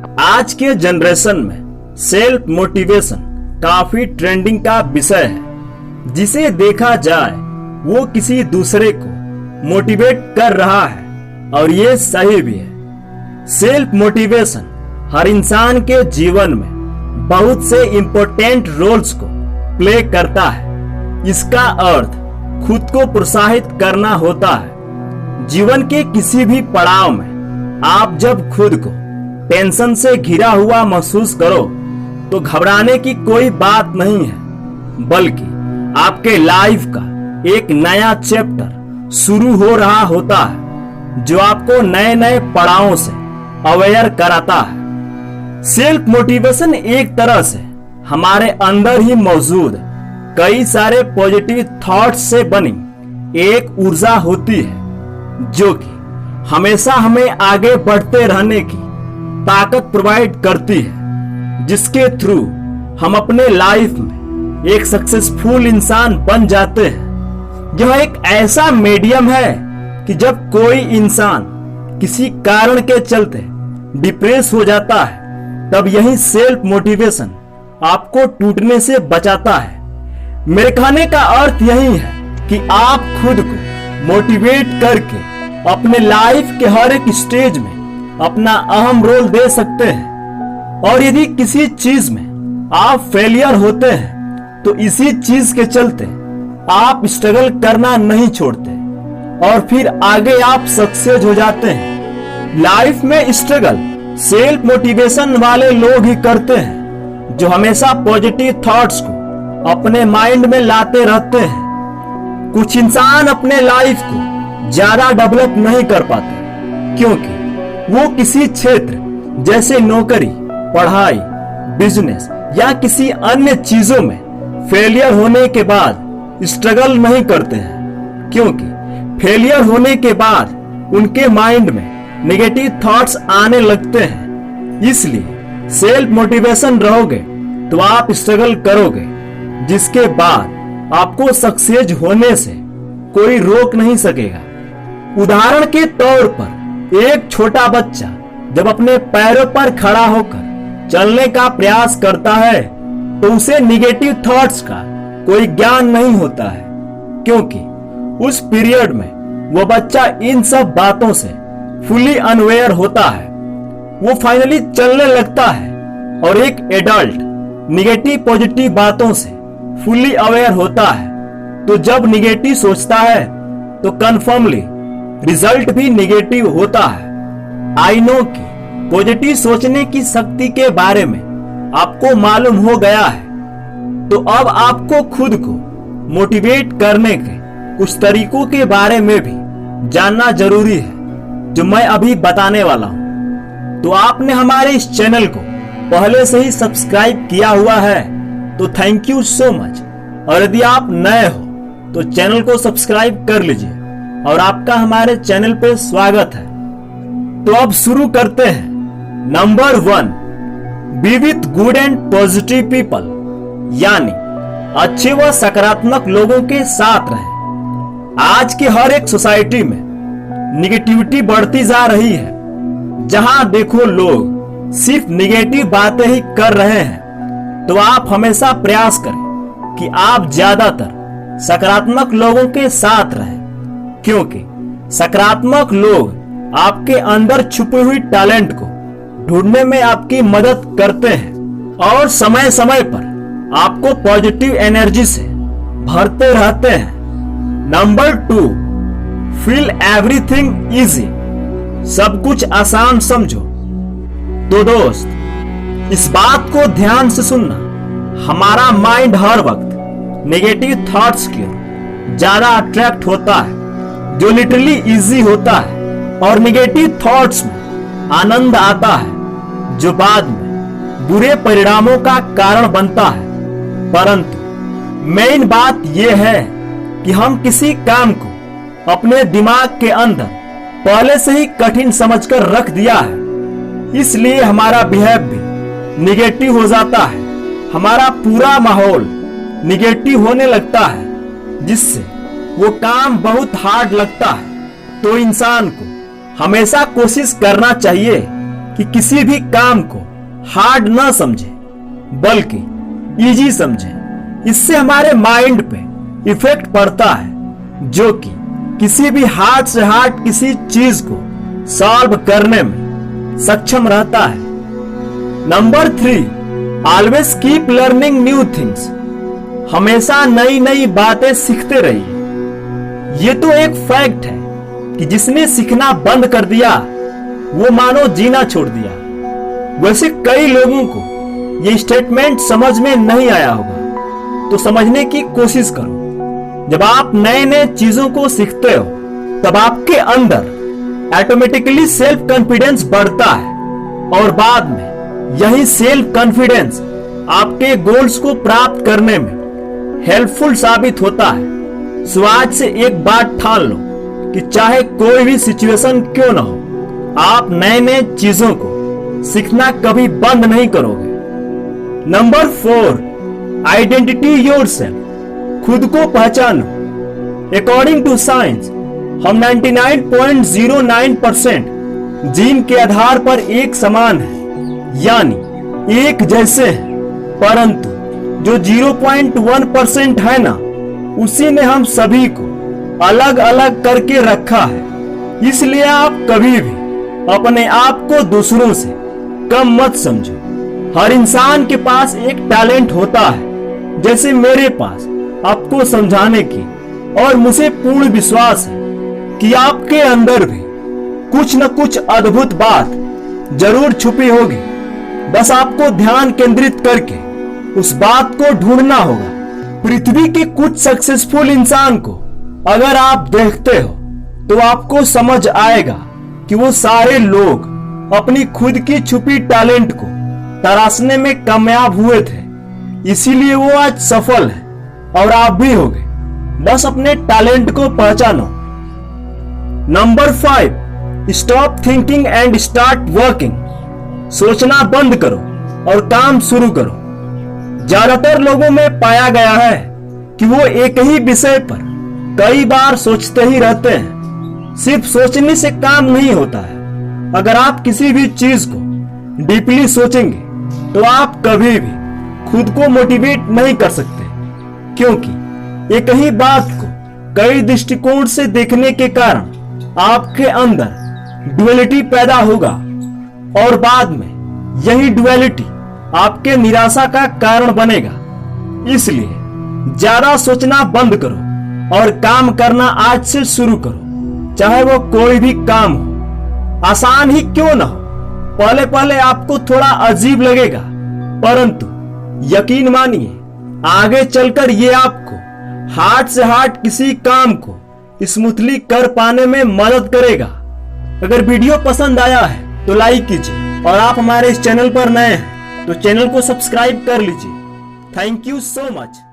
आज के जनरेशन में सेल्फ मोटिवेशन काफी ट्रेंडिंग का विषय है। जिसे देखा जाए वो किसी दूसरे को मोटिवेट कर रहा है और ये सही भी है। सेल्फ मोटिवेशन हर इंसान के जीवन में बहुत से इंपॉर्टेंट रोल्स को प्ले करता है। इसका अर्थ खुद को प्रोत्साहित करना होता है। जीवन के किसी भी पड़ाव में आप जब खुद को टेंशन से घिरा हुआ महसूस करो तो घबराने की कोई बात नहीं है, बल्कि आपके लाइफ का एक नया चैप्टर शुरू हो रहा होता है जो आपको नए नए पड़ावों से अवेयर कराता है। सेल्फ मोटिवेशन एक तरह से हमारे अंदर ही मौजूद कई सारे पॉजिटिव थॉट्स से बनी एक ऊर्जा होती है जो कि हमेशा हमें आगे बढ़ते रहने की ताकत प्रोवाइड करती है, जिसके थ्रू हम अपने लाइफ में एक सक्सेसफुल इंसान बन जाते हैं। यह एक ऐसा मीडियम है कि जब कोई इंसान किसी कारण के चलते डिप्रेस हो जाता है तब यही सेल्फ मोटिवेशन आपको टूटने से बचाता है। मेरे कहने का अर्थ यही है कि आप खुद को मोटिवेट करके अपने लाइफ के हर एक स्टेज में अपना अहम रोल दे सकते हैं। और यदि किसी चीज में आप फेलियर होते हैं तो इसी चीज के चलते आप स्ट्रगल करना नहीं छोड़ते और फिर आगे आप सक्सेस हो जाते हैं। लाइफ में स्ट्रगल सेल्फ मोटिवेशन वाले लोग ही करते हैं जो हमेशा पॉजिटिव थॉट्स को अपने माइंड में लाते रहते हैं। कुछ इंसान अपने लाइफ को ज्यादा डेवलप नहीं कर पाते क्योंकि वो किसी क्षेत्र जैसे नौकरी, पढ़ाई, बिजनेस या किसी अन्य चीजों में फेलियर होने के बाद स्ट्रगल नहीं करते हैं, क्योंकि फेलियर होने के बाद उनके माइंड में नेगेटिव थॉट्स आने लगते हैं। इसलिए सेल्फ मोटिवेशन रहोगे तो आप स्ट्रगल करोगे, जिसके बाद आपको सक्सेस होने से कोई रोक नहीं सकेगा। उदाहरण के तौर पर एक छोटा बच्चा जब अपने पैरों पर खड़ा होकर चलने का प्रयास करता है तो उसे निगेटिव थॉट्स का कोई ज्ञान नहीं होता है, क्योंकि उस पीरियड में वो बच्चा इन सब बातों से फुली अनअवेयर होता है। वो फाइनली चलने लगता है और एक एडल्ट निगेटिव पॉजिटिव बातों से फुली अवेयर होता है तो जब निगेटिव सोचता है तो कन्फर्मली रिजल्ट भी निगेटिव होता है। आई नो कि पॉजिटिव सोचने की शक्ति के बारे में आपको मालूम हो गया है, तो अब आपको खुद को मोटिवेट करने के कुछ तरीकों के बारे में भी जानना जरूरी है जो मैं अभी बताने वाला हूं। तो आपने हमारे इस चैनल को पहले से ही सब्सक्राइब किया हुआ है तो थैंक यू सो मच, और यदि आप नए हो तो चैनल को सब्सक्राइब कर लीजिए और आपका हमारे चैनल पे स्वागत है। तो अब शुरू करते हैं। Number 1, B with good and positive people, यानी अच्छे व सकारात्मक लोगों के साथ रहें। आज की हर एक सोसाइटी में निगेटिविटी बढ़ती जा रही है। जहां देखो लोग सिर्फ निगेटिव बातें ही कर रहे हैं, तो आप हमेशा प्रयास करें कि आप ज्यादातर सकारात्मक लोगों के साथ रहें, क्योंकि सकारात्मक लोग आपके अंदर छुपी हुई टैलेंट को ढूंढने में आपकी मदद करते हैं और समय समय पर आपको पॉजिटिव एनर्जी से भरते रहते हैं। नंबर 2, फील एवरीथिंग इजी, सब कुछ आसान समझो। तो दोस्त, इस बात को ध्यान से सुनना, हमारा माइंड हर वक्त नेगेटिव थॉट्स की ओर ज्यादा अट्रैक्ट होता है जो लिटरली इजी होता है, और नेगेटिव थॉट्स में आनंद आता है जो बाद में बुरे परिणामों का कारण बनता है। परंतु मेन बात यह है कि हम किसी काम को अपने दिमाग के अंदर पहले से ही कठिन समझकर रख दिया है, इसलिए हमारा बिहेव भी निगेटिव हो जाता है। हमारा पूरा माहौल निगेटिव होने लगता है, जिससे वो काम बहुत हार्ड लगता है। तो इंसान को हमेशा कोशिश करना चाहिए कि किसी भी काम को हार्ड ना समझे बल्कि इजी समझे। इससे हमारे माइंड पे इफेक्ट पड़ता है जो कि किसी भी हार्ड से हार्ड किसी चीज को सॉल्व करने में सक्षम रहता है। Number 3, always keep learning new things. हमेशा नई नई बातें सीखते रहिए। ये तो एक फैक्ट है कि जिसने सीखना बंद कर दिया वो मानो जीना छोड़ दिया। वैसे कई लोगों को ये स्टेटमेंट समझ में नहीं आया होगा, तो समझने की कोशिश करो। जब आप नए नए चीजों को सीखते हो तब आपके अंदर ऑटोमेटिकली सेल्फ कॉन्फिडेंस बढ़ता है और बाद में यही सेल्फ कॉन्फिडेंस आपके गोल्स को प्राप्त करने में हेल्पफुल साबित होता है। सो आज से एक बात ठान लो कि चाहे कोई भी सिचुएशन क्यों ना हो, आप नए नए चीजों को सीखना कभी बंद नहीं करोगे। Number 4, identity yourself. खुद को पहचानो। अकॉर्डिंग टू साइंस हम 99.09% जीन के आधार पर एक समान है, यानी एक जैसे हैं, परंतु जो 0.1% है ना, उसी ने हम सभी को अलग अलग करके रखा है। इसलिए आप कभी भी अपने आप को दूसरों से कम मत समझो। हर इंसान के पास एक टैलेंट होता है, जैसे मेरे पास आपको समझाने की और मुझे पूर्ण विश्वास है कि आपके अंदर भी कुछ न कुछ अद्भुत बात जरूर छुपी होगी। बस आपको ध्यान केंद्रित करके उस बात को ढूंढना होगा। पृथ्वी के कुछ सक्सेसफुल इंसान को अगर आप देखते हो तो आपको समझ आएगा कि वो सारे लोग अपनी खुद की छुपी टैलेंट को तराशने में कामयाब हुए थे, इसीलिए वो आज सफल है और आप भी होगे। बस अपने टैलेंट को पहचानो। Number 5, stop thinking and start working. सोचना बंद करो और काम शुरू करो। ज्यादातर लोगों में पाया गया है कि वो एक ही विषय पर कई बार सोचते ही रहते हैं। सिर्फ सोचने से काम नहीं होता है। अगर आप किसी भी चीज को डीपली सोचेंगे तो आप कभी भी खुद को मोटिवेट नहीं कर सकते, क्योंकि एक ही बात को कई दृष्टिकोण से देखने के कारण आपके अंदर डुअलिटी पैदा होगा और बाद में यही डुअलिटी आपके निराशा का कारण बनेगा। इसलिए ज्यादा सोचना बंद करो और काम करना आज से शुरू करो, चाहे वो कोई भी काम हो, आसान ही क्यों ना हो। पहले पहले आपको थोड़ा अजीब लगेगा, परंतु यकीन मानिए आगे चलकर ये आपको हार्ड से हार्ड किसी काम को स्मूथली कर पाने में मदद करेगा। अगर वीडियो पसंद आया है तो लाइक कीजिए और आप हमारे इस चैनल पर नए हैं तो चैनल को सब्सक्राइब कर लीजिए। Thank you so much.